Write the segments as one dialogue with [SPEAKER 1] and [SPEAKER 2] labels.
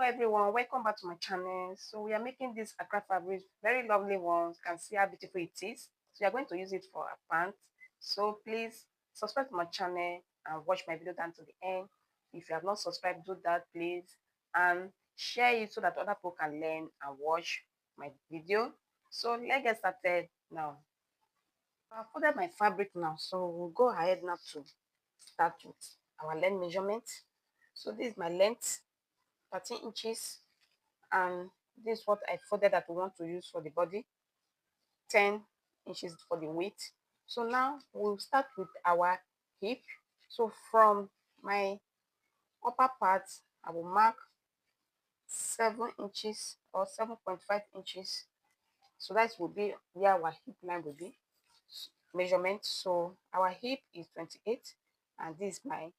[SPEAKER 1] everyone, welcome back to my channel. So we are making this Accra fabric, very lovely ones. You can see how beautiful it is. So we are going to use it for our pants. So please subscribe to my channel and watch my video down to the end. If you have not subscribed, do that please, and share it so that other people can learn and watch my video. So let's get started now. I've folded my fabric now, so we'll go ahead now to start with our length measurement. So this is my length, 13 inches, and this is what I folded that we want to use for the body, 10 inches for the width. So now we'll start with our hip. So from my upper part, I will mark 7 inches or 7.5 inches. So that will be where our hip line will be measurement. So our hip is 28, and this is my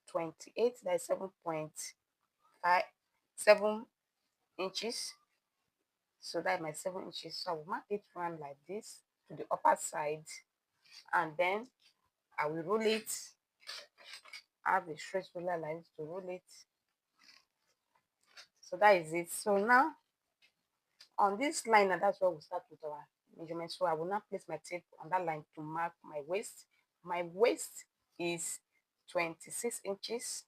[SPEAKER 1] 28, that is 7.7 inches. So that's my 7 inches. So I will mark it round like this to the upper side, and then I will roll it. I have a straight ruler like this to roll it. So that is it. So now on this line, and that's where we start with our measurement. So I will now place my tape on that line to mark my waist. My waist is 26 inches.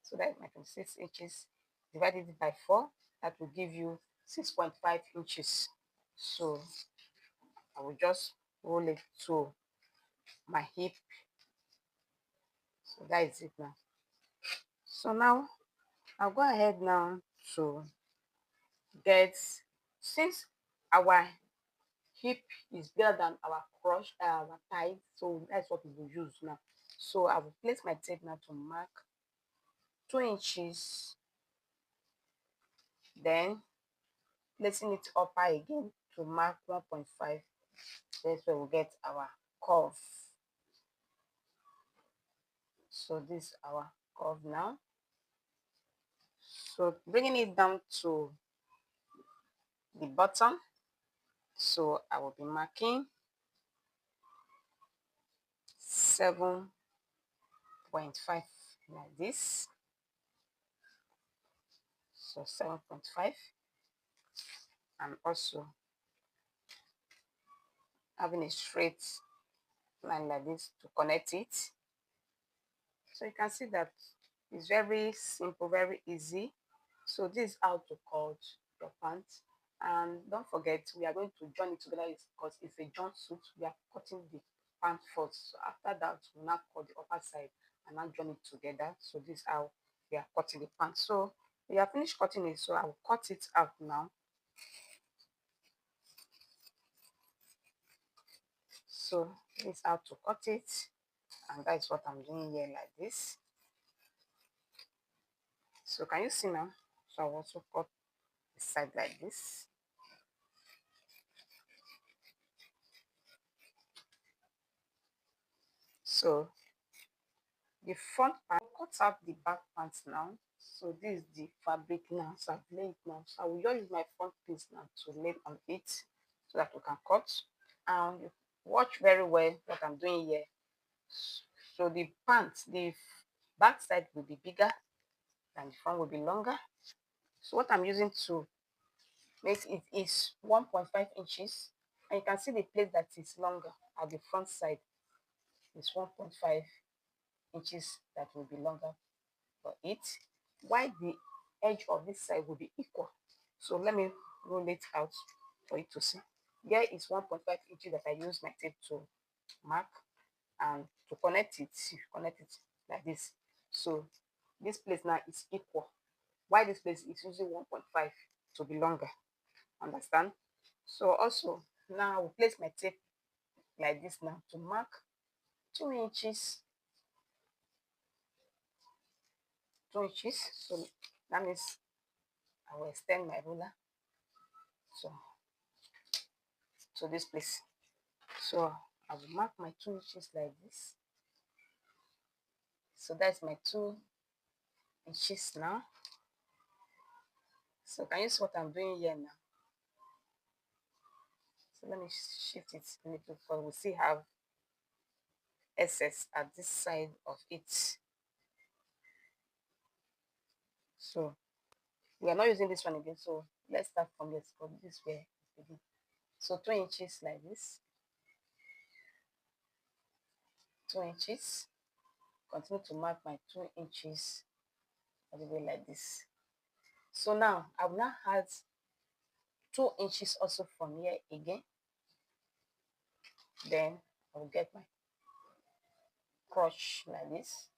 [SPEAKER 1] So that's my 26 inches divided by 4. That will give you 6.5 inches. So I will just roll it to my hip. So that is it now. So now I'll go ahead now to get, since our hip is bigger than our crotch, our thigh, so that's what we will use now. So I will place my tape now to mark 2 inches, then placing it upper again to mark 1.5. That's where we'll get our curve. So this is our curve now. So bringing it down to the bottom, so I will be marking 7.5 like this. So 7.5, and also having a straight line like this to connect it. So you can see that it's very simple, very easy. So this is how to cut your pants. And don't forget, we are going to join it together because it's a jumpsuit. We are cutting the pant first. So after that, we'll now cut the upper side and now join it together. So this is how we are cutting the pants. So we have finished cutting it, so I will cut it out now. So this is how to cut it, and that's what I'm doing here like this. So can you see now? So I also cut the side like this. So the front part, cut out the back pants now. So this is the fabric now. So I've laid it now. So I will just use my front piece now to lay on it so that we can cut. And you watch very well what I'm doing here. So the pants, the back side will be bigger and the front will be longer. So what I'm using to make it is 1.5 inches. And you can see the place that is longer at the front side is 1.5 inches that will be longer for it, while the edge of this side will be equal. So let me roll it out for you to see. Here is 1.5 inches that I use my tape to mark, and to connect it, you connect it like this. So this place now is equal, while this place is using 1.5 to be longer. Understand? So also now I will place my tape like this now to mark 2 inches. 2 inches. So that means I will extend my ruler to this place. So I will mark my 2 inches like this. So that's my 2 inches now. So can you see what I'm doing here now? So let me shift it a little for we still have excess at this side of it. So We are not using this one again, so let's start from this. From this way. So 2 inches like this, 2 inches. Continue to mark my 2 inches all the way like this. So now I will now add 2 inches also from here again. Then I will get my crotch like this,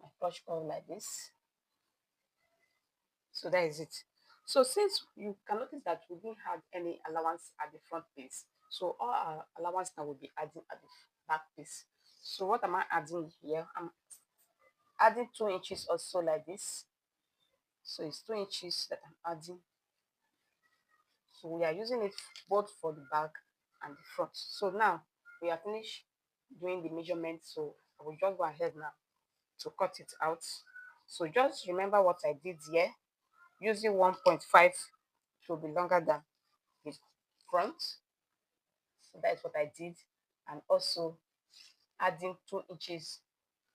[SPEAKER 1] my crotch curve like this. So that is it. So since you can notice that we didn't have any allowance at the front piece, so all our allowance now will be adding at the back piece. So what am I adding here? I'm adding 2 inches also like this. So it's 2 inches that I'm adding. So we are using it both for the back and the front. So now we are finished doing the measurement. So I will just go ahead now to cut it out. So just remember what I did here. Using 1.5 to be longer than the front. So that's what I did. And also adding 2 inches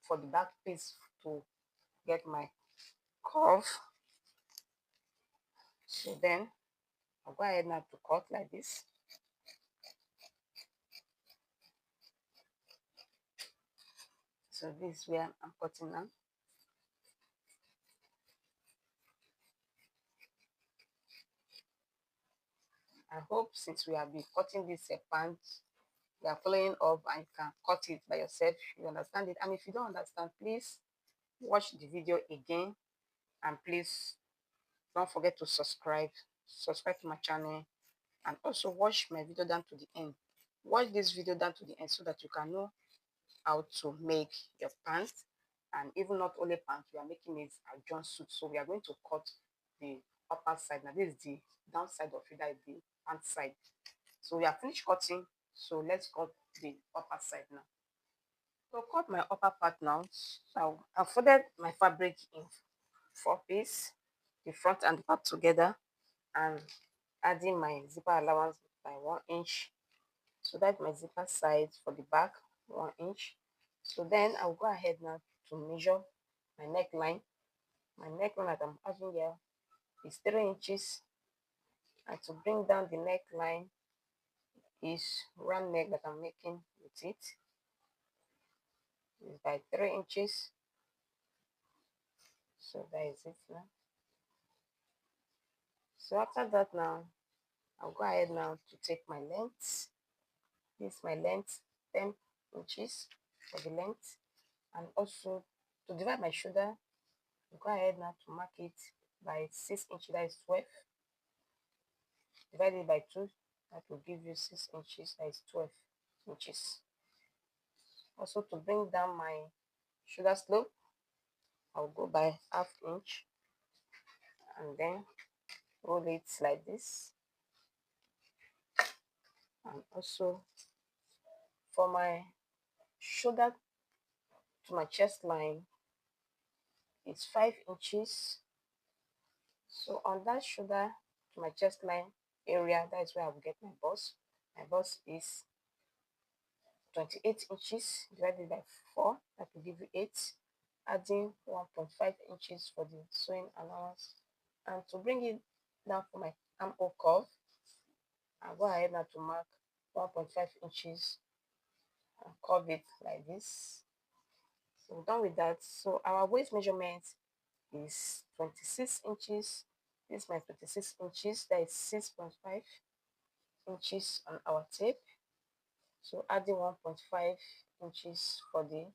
[SPEAKER 1] for the back piece to get my curve. So then I'll go ahead now to cut like this. So this is where I'm cutting now. I hope since we have been cutting this pants, you are following up and you can cut it by yourself. You understand it. And if you don't understand, please watch the video again, and please don't forget to subscribe to my channel, and also watch my video down to the end. Watch this video down to the end so that you can know how to make your pants. And even not only pants, we are making it a jumpsuit. So we are going to cut the upper side. Now this is the downside of it, that is the pant side. So we are finished cutting, so let's cut the upper side now. So cut my upper part now. So I folded my fabric in 4 pieces, the front and the back together, and adding my zipper allowance by 1 inch. So that's my zipper side for the back, 1 inch. So then I'll go ahead now to measure my neckline. My neckline that I'm having here is 3 inches, and to bring down the neckline is round neck that I'm making with it is by 3 inches. So that is it now. So after that now, I'll go ahead now to take my length. This is my length, 10 inches for the length. And also to divide my shoulder, I'll go ahead now to mark it by 6 inches, that is 12. Divided by 2, that will give you 6 inches, that is 12 inches. Also to bring down my shoulder slope, I'll go by ½ inch and then roll it like this. And also for my shoulder to my chest line, it's 5 inches. So on that shoulder to my chest line area, that is where I will get my bust. My bust is 28 inches divided by 4, that will give you 8, adding 1.5 inches for the sewing allowance. And to bring it down for my armhole curve, I'll go ahead now to mark 1.5 inches and curve it like this. So done with that. So our waist measurement is 26 inches. This is my 26 inches, that is 6.5 inches on our tape. So adding 1.5 inches for the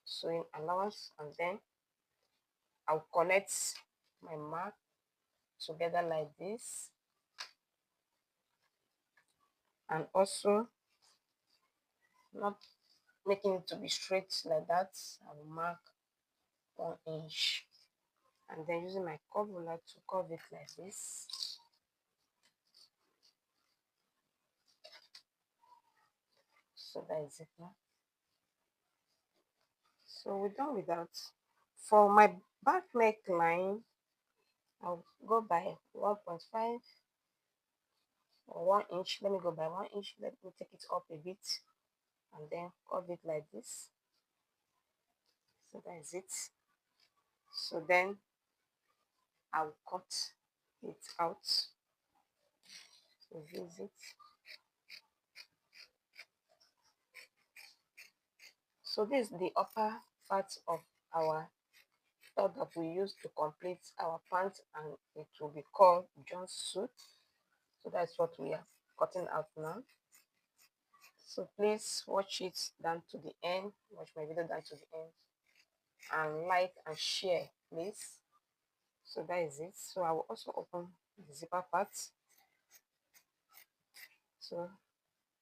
[SPEAKER 1] sewing allowance, and then I'll connect my mark together like this, and also not making it to be straight like that. I will mark 1 inch, and then using my curve ruler to curve it like this. So that is it now. So we're done with that. For my back neckline, I'll go by 1.5 or 1 inch. Let me go by 1 inch. Let me take it up a bit and then curve it like this. So that is it. So then I will cut it out. So visit. So this is the upper part of our top that we use to complete our pants, and it will be called jumpsuit. So that's what we are cutting out now. So please watch it down to the end. Watch my video down to the end, and like and share, please. So that is it. So I will also open the zipper part. So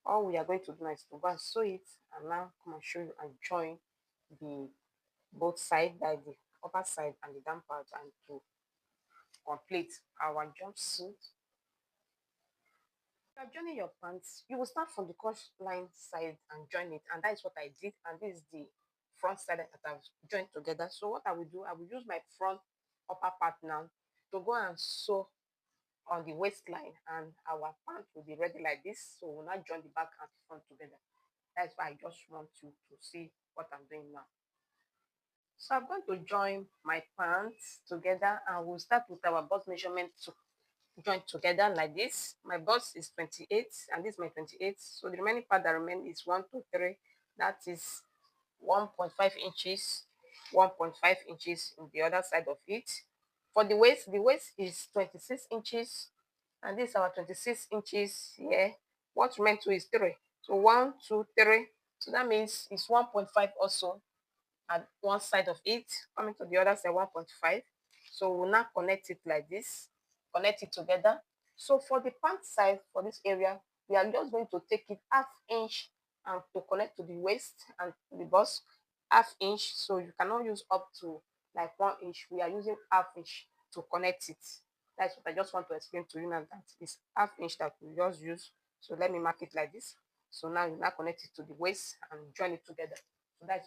[SPEAKER 1] all we are going to do now is to go and sew it, and now come and show you and join the both side, like the upper side and the down part, and to complete our jumpsuit. You are joining your pants, you will start from the cross line side and join it, and that is what I did. And this is the front side that I've joined together. So what I will do, I will use my front upper part now to go and sew on the waistline, and our pants will be ready like this. So we'll not join the back and front together. That's why I just want you to see what I'm doing now. So I'm going to join my pants together, and we'll start with our bust measurement to join together like this. My bust is 28 and this is my 28. So the remaining part that remains is 1, 2, 3. That is 1.5 inches, 1.5 inches in the other side of it. For the waist is 26 inches, and this is our 26 inches here. What remains to is 3. So 1, 2, 3. So that means it's 1.5 also at one side of it, coming to the other side 1.5. So we'll now connect it like this, connect it together. So for the pant side, for this area, we are just going to take it half inch and to connect to the waist and the bust, half inch. So you cannot use up to like 1 inch. We are using half inch to connect it. That's what I just want to explain to you now, that it's half inch that we just use. So let me mark it like this. So now you now connect it to the waist and join it together. So that's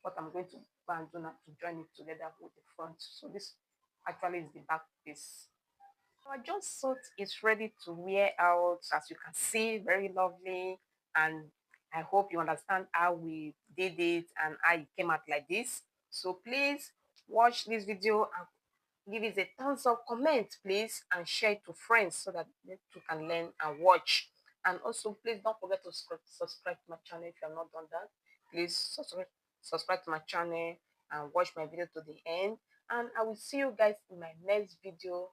[SPEAKER 1] what I'm going to go and do now to join it together with the front. So this actually is the back piece. Our jumpsuit is ready to wear out. As you can see, very lovely, and I hope you understand how we did it and how it came out like this. So please watch this video and give it a thumbs up, comment please, and share it to friends so that they too can learn and watch. And also please don't forget to subscribe to my channel if you have not done that. Please subscribe to my channel and watch my video to the end, and I will see you guys in my next video.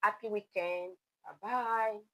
[SPEAKER 1] Happy weekend. Bye bye.